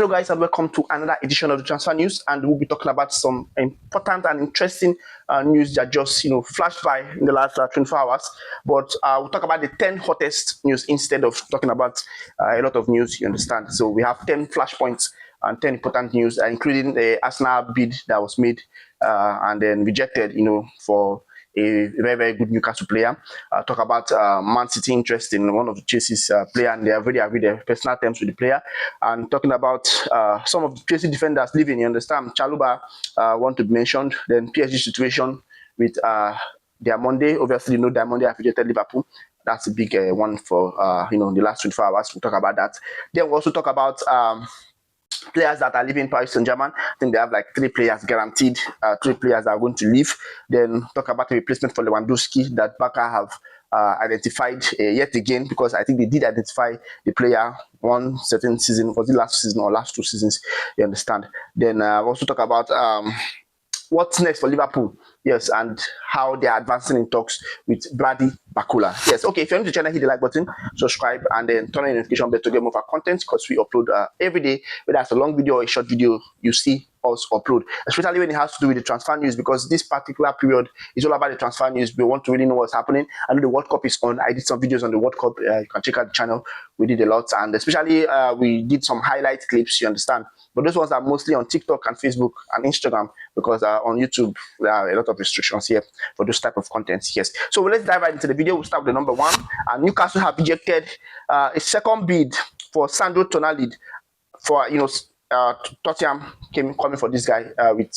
Hello guys, and welcome to another edition of the Transfer News, and we'll be talking about some important and interesting news that just flashed by in the last 24 hours. But we'll talk about the 10 hottest news instead of talking about a lot of news, you understand. So we have 10 flashpoints and 10 important news, including the Arsenal bid that was made and then rejected, for a very, very good Newcastle player. Talk about Man City interest in one of the Chelsea's player, and they have already agreed their personal terms with the player. And talking about some of the Chelsea defenders leaving, you understand. Chalobah want to be mentioned. Then PSG situation with Diomande. Obviously, Diomande have rejected Liverpool. That's a big one for the last 24 hours. We'll talk about that. Then we'll also talk about players that are leaving Paris Saint-Germain. I think they have like 3 players guaranteed, 3 players that are going to leave. Then talk about a replacement for Lewandowski that Barca have identified yet again, because I think they did identify the player one certain season. Was it last season or last 2 seasons? You understand? Then also talk about what's next for Liverpool. Yes, and how they are advancing in talks with Barcola. Yes, okay, if you're new to the channel, hit the like button, subscribe, and then turn on the notification bell to get more of our content, because we upload every day, whether it's a long video or a short video, you see us upload, especially when it has to do with the transfer news, because this particular period is all about the transfer news. We want to really know what's happening. I know the World Cup is on. I did some videos on the World Cup. You can check out the channel. We did a lot, and especially we did some highlight clips, you understand. But those ones are mostly on TikTok and Facebook and Instagram, because on YouTube there are a lot of restrictions here for those type of contents. Yes, so let's dive right into the video. We'll start with the number 1. Newcastle have rejected a second bid for Sandro Tonali for Tottenham coming for this guy with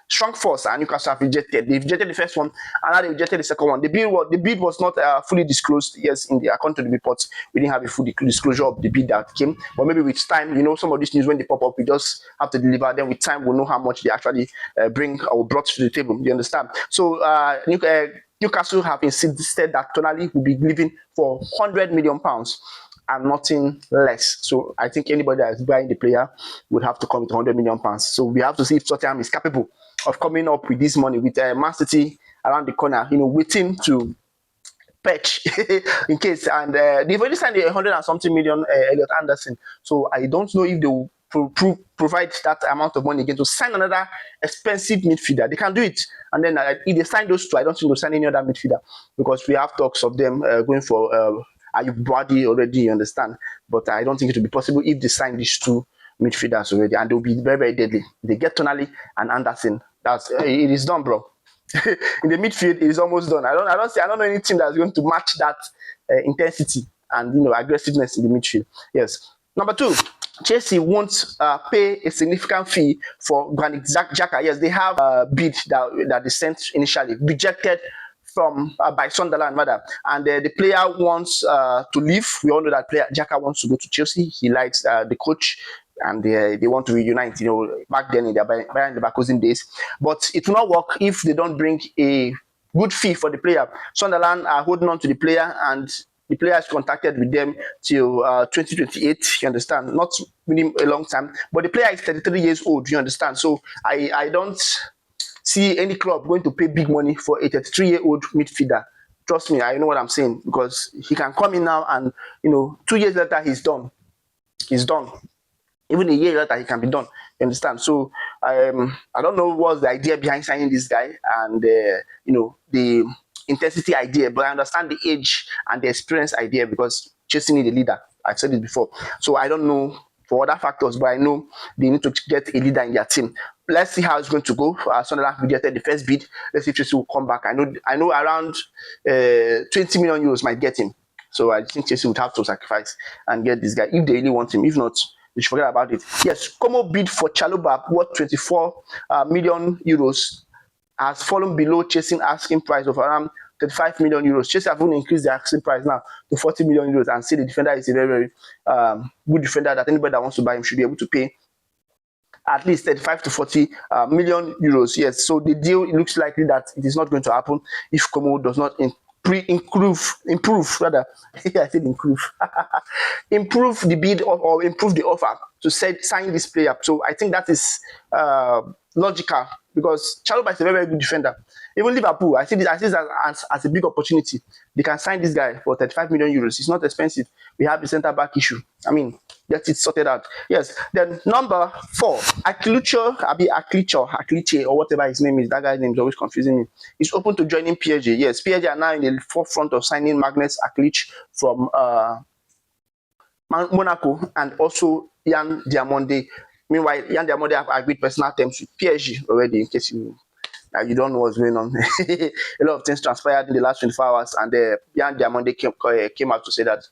strong force, and Newcastle have rejected. They rejected the first one, and now they rejected the second one. The bid was not fully disclosed. Yes, according to the reports, we didn't have a full disclosure of the bid that came. But maybe with time, some of these news, when they pop up, we just have to deliver. Then with time, we'll know how much they actually bring or brought to the table. You understand? So Newcastle have insisted that Tonali will be leaving for £100 million. And nothing less. So I think anybody that is buying the player would have to come with £100 million. So we have to see if Tottenham is capable of coming up with this money, with Man City around the corner, waiting to patch in case. And they've already signed a 100 and something million Elliot Anderson. So I don't know if they will provide that amount of money again to sign another expensive midfielder. They can do it. And then if they sign those 2, I don't think they'll sign any other midfielder, because we have talks of them going for Ayub Body already, you understand. But I don't think it will be possible if they sign these 2 midfielders already, and they'll be very, very deadly. They get Tonali and Anderson. It is done, bro. In the midfield, it is almost done. I don't know any team that's going to match that intensity and aggressiveness in the midfield. Yes. Number 2, Chelsea won't pay a significant fee for Granit Xhaka. Yes, they have a bid that they sent initially, rejected by Sunderland rather, and the player wants to leave. We all know that player Xhaka wants to go to Chelsea. He likes the coach, and they want to reunite. Back then in their Bayern Leverkusen days, but it will not work if they don't bring a good fee for the player. Sunderland are holding on to the player, and the player is contacted with them till 2028. You understand? Not really a long time, but the player is 33 years old. You understand? So I don't see any club going to pay big money for a 33-year-old midfielder. Trust me, I know what I'm saying, because he can come in now and 2 years later he's done. He's done. Even a year later he can be done. You understand? So I don't know what's the idea behind signing this guy, and the intensity idea, but I understand the age and the experience idea, because Chelsea need a leader. I've said it before. So I don't know for other factors, but I know they need to get a leader in their team. Let's see how it's going to go. Sunderland rejected the first bid. Let's see if Chelsea will come back. I know around 20 million euros might get him. So I think Chelsea would have to sacrifice and get this guy if they really want him. If not, they should forget about it. Yes, Como bid for Chalobah, worth 24 million euros, has fallen below Chelsea's asking price of around 35 million euros. Chelsea have even increased their asking price now to 40 million euros, and say the defender is a very, very good defender that anybody that wants to buy him should be able to pay at least 35 to 40 million euros. Yes, so the deal, it looks likely that it is not going to happen if Como does not improve rather. I said improve. Improve the bid or improve the offer to sign this player. So I think that is logical. because Chalobah is a very, very good defender. Even Liverpool, I see this as a big opportunity. They can sign this guy for 35 million euros. It's not expensive. We have the centre back issue. I mean, get it sorted out. Yes. Then number 4, Aklicho, or whatever his name is. That guy's name is always confusing me. He's open to joining PSG. Yes, PSG are now in the forefront of signing Magnus Aklich from Monaco, and also Yan Diomande. Meanwhile, Yan Diomande have agreed personal terms with PSG already, in case you don't know what's going on. A lot of things transpired in the last 24 hours, and Yan Diomande came out to say that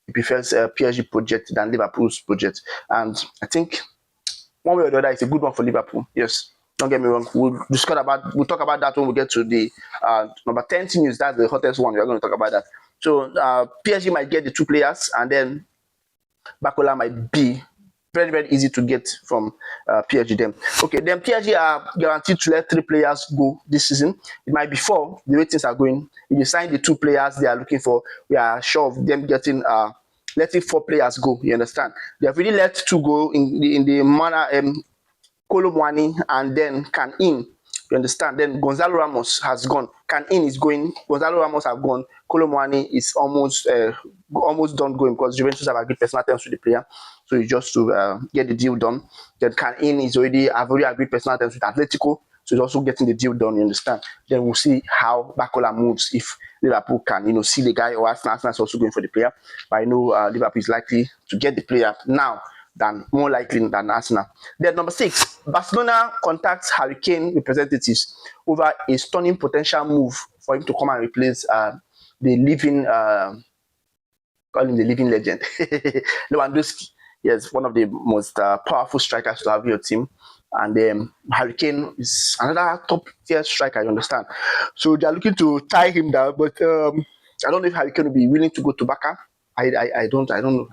he prefers PSG project than Liverpool's project. And I think one way or the other, it's a good one for Liverpool. Yes, don't get me wrong. We'll talk about that when we get to the number 10 news. That's the hottest one. We're going to talk about that. So PSG might get the 2 players, and then Barcola might be very, very easy to get from PSG then. Okay, then PSG are guaranteed to let 3 players go this season. It might be 4, the way things are going. If you sign the 2 players they are looking for, we are sure of them getting letting 4 players go. You understand? They have really let 2 go in the manner Chalobah and then Kane. You understand? Then Gonzalo Ramos has gone. Kane is going. Gonzalo Ramos have gone. Chalobah is almost done going because Juventus have agreed personal terms with the player. So it's just to get the deal done. Then Kane is already agreed personal terms with Atletico. So he's also getting the deal done, you understand? Then we'll see how Barcola moves if Liverpool can, see the guy, or Arsenal is also going for the player. But I know Liverpool is likely to get the player now, more likely than Arsenal. Then number 6, Barcelona contacts Harry Kane representatives over a stunning potential move for him to come and replace the living, call him the living legend, Lewandowski. Yes, one of the most powerful strikers to have in your team. And Harry Kane is another top-tier striker, you understand? So they are looking to tie him down, but I don't know if Harry Kane will be willing to go to Barca. I don't know.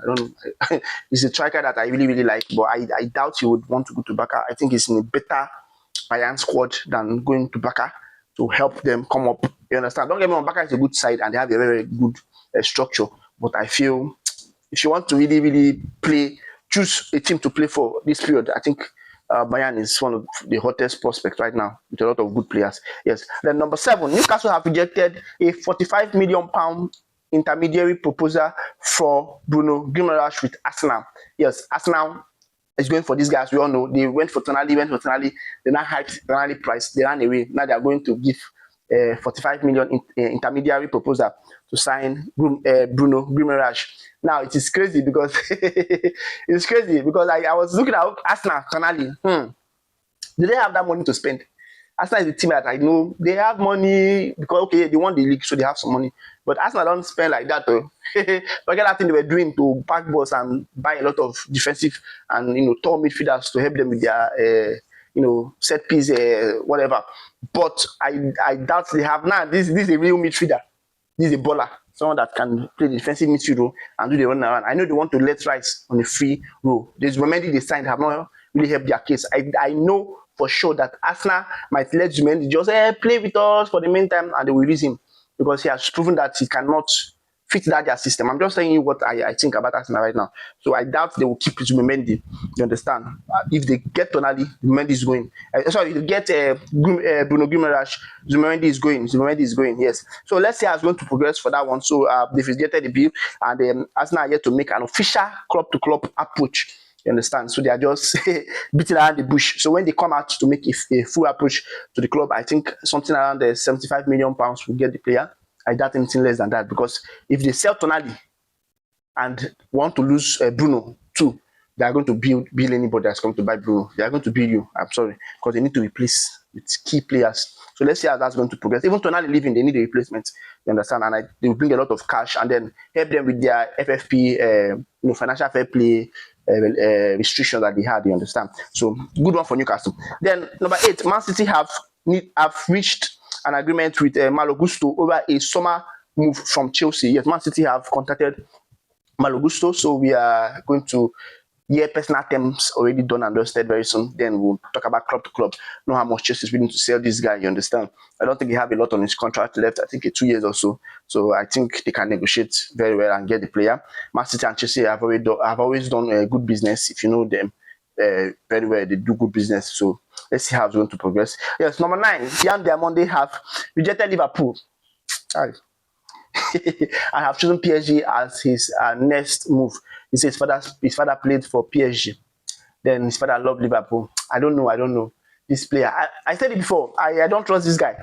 He's a striker that I really, really like, but I doubt he would want to go to Barca. I think he's in a better Bayern squad than going to Barca to help them come up. You understand? Don't get me wrong, Barca is a good side and they have a very, very good structure. But I feel if you want to really, really choose a team to play for this period, I think Bayern is one of the hottest prospects right now with a lot of good players. Yes. Then number 7, Newcastle have rejected a £45 million intermediary proposal for Bruno Guimaraes with Arsenal. Yes, Arsenal is going for these guys. We all know they went for Tonali. They now hyped Tonali price. They ran away. Now they are going to give 45 million intermediary proposal to sign Bruno Guimaraes. Now it is crazy because I was looking at Arsenal, Tonali. Do they have that money to spend? Arsenal is a team that I know they have money because okay, they won the league, so they have some money. But Arsenal don't spend like that though. Forget that thing they were doing to pack balls and buy a lot of defensive and tall midfielders to help them with their set piece, whatever. But I doubt they have now. This is a real midfielder. This is a baller, someone that can play the defensive midfield role and do the run around. I know they want to let Rice on a free role. There's Diomande they signed have not really helped their case. I know for sure that Arsenal might let Diomande just play with us for the meantime and they will release him because he has proven that he cannot fit their system. I'm just telling you what I think about Arsenal right now. So I doubt they will keep Diomande. You understand? If they get Tonali, Diomande is going. If they get Bruno Guimaraes, Diomande is going. Diomande is going. Yes. So let's see how it's going to progress for that one. So they've rejected the bill, and Arsenal are yet to make an official club-to-club approach. You understand? So they are just beating around the bush. So when they come out to make a full approach to the club, I think something around the £75 million will get the player. I doubt anything less than that because if they sell Tonali and want to lose Bruno too, they are going to build anybody that's coming to buy Bruno. They are going to build you. I'm sorry, because they need to replace with key players. So let's see how that's going to progress. Even Tonali leaving, they need a replacement. You understand? And they will bring a lot of cash and then help them with their FFP, financial fair play restrictions that they had. You understand? So good one for Newcastle. Then number 8, Man City have reached an agreement with Malo Gusto over a summer move from Chelsea. Yes, Man City have contacted Malo Gusto, so we are going to hear personal terms already done and dusted very soon. Then we'll talk about club to club, know how much Chelsea is willing to sell this guy. You understand? I don't think he have a lot on his contract left. I think 2 years or so. So I think they can negotiate very well and get the player. Man City and Chelsea have always done good business. If you know them very well, they do good business. So Let's see how it's going to progress. Yes, number 9, Diomande have rejected Liverpool. Sorry. I have chosen PSG as his next move. He says his father played for PSG. Then his father loved Liverpool. I don't know. This player. I said it before. I don't trust this guy.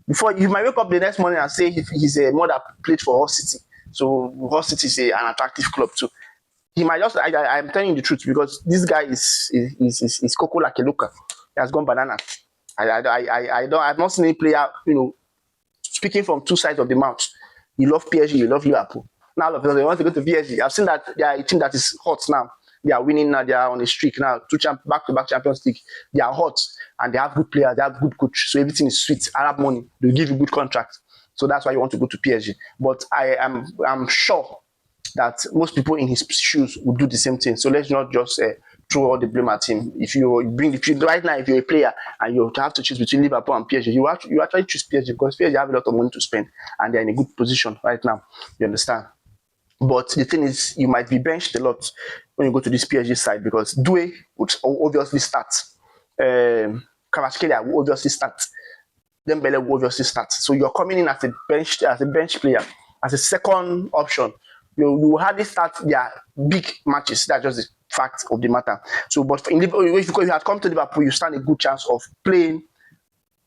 Before you might wake up the next morning and say he's a mother played for Hull City. So Hull City is an attractive club too. He might just. I'm telling you the truth because this guy is Coco like a looker. He has gone banana. I've not seen any player, speaking from two sides of the mouth. You love PSG, you love Liverpool. Now all of a sudden they want to go to PSG. I've seen that they are a team that is hot now. They are winning now. They are on a streak now. Back-to-back Champions League. They are hot and they have good players. They have good coach. So everything is sweet. Arab money. They give you good contract. So that's why you want to go to PSG. But I'm sure that most people in his shoes would do the same thing. So let's not just throw all the blame at him. If right now, if you're a player and you have to choose between Liverpool and PSG, you actually choose PSG because PSG have a lot of money to spend and they're in a good position right now. You understand? But the thing is, you might be benched a lot when you go to this PSG side because Doué would obviously start. Kvaratskhelia will obviously start. Dembele will obviously start. So you're coming in as a bench player, as a second option. You hardly start their big matches. That's just the fact of the matter. So, but if you had come to Liverpool, you stand a good chance of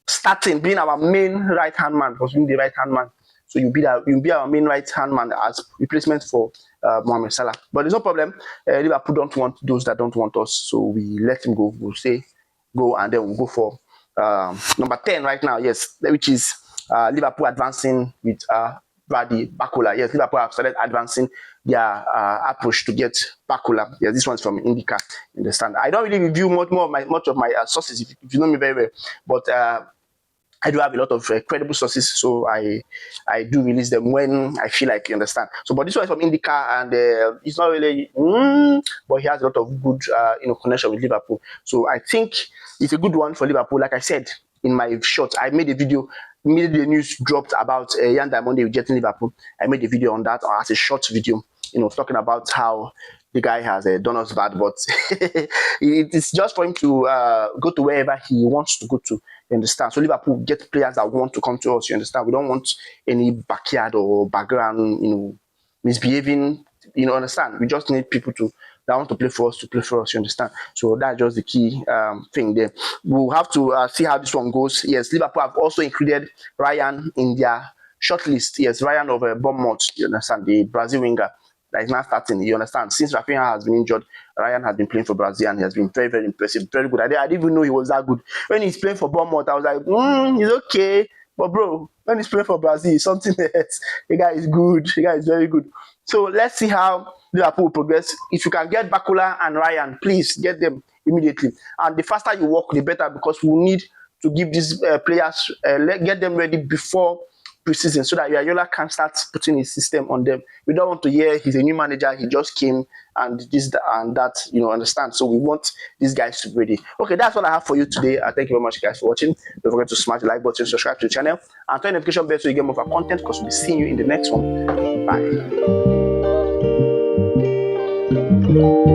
starting, being our main right-hand man, because being the right-hand man. So you'll be our main right-hand man as replacement for Mohamed Salah. But there's no problem. Liverpool don't want those that don't want us. So we let him go. We'll say go and then we'll go for number 10 right now, yes, which is Liverpool advancing with Barcola. Yes, Liverpool have started advancing their approach to get Barcola. Yes, this one's from Indica. You understand? I don't really review much of my sources if you know me very well, but I do have a lot of credible sources, so I do release them when I feel like, you understand. So, but this one is from Indica, and it's not really, but he has a lot of good, connection with Liverpool. So I think it's a good one for Liverpool. Like I said in my short, I made a video. Immediately the news dropped about Yan Diomande rejecting Liverpool. I made a video on that as a short video, talking about how the guy has done us bad, but it's just for him to go to wherever he wants to go to. You understand? So Liverpool get players that want to come to us. You understand? We don't want any backyard or background, misbehaving. Understand? We just need people that want to play for us to play for us. You understand? So that's just the key thing there. We'll have to see how this one goes. Yes, Liverpool have also included Ryan in their shortlist. Yes, Ryan of Bournemouth. You understand? The Brazil winger that is not starting. You understand? Since Rafinha has been injured, Ryan has been playing for Brazil and he has been very, very impressive, very good. I didn't even know he was that good. When he's playing for Bournemouth, I was like, he's okay. But bro, when he's playing for Brazil, something else. The guy is good. The guy is very good. So let's see how Liverpool progress. If you can get Barcola and Ryan, please get them immediately. And the faster you work, the better, because we need to give these players, get them ready before preseason so that Yola can start putting his system on them. We don't want to hear he's a new manager, he just came and this and that, understand. So we want these guys to be ready. Okay, that's what I have for you today. Thank you very much, guys, for watching. Don't forget to smash the like button, subscribe to the channel, and turn notification bell so you get more of our content, because we'll be seeing you in the next one. Bye.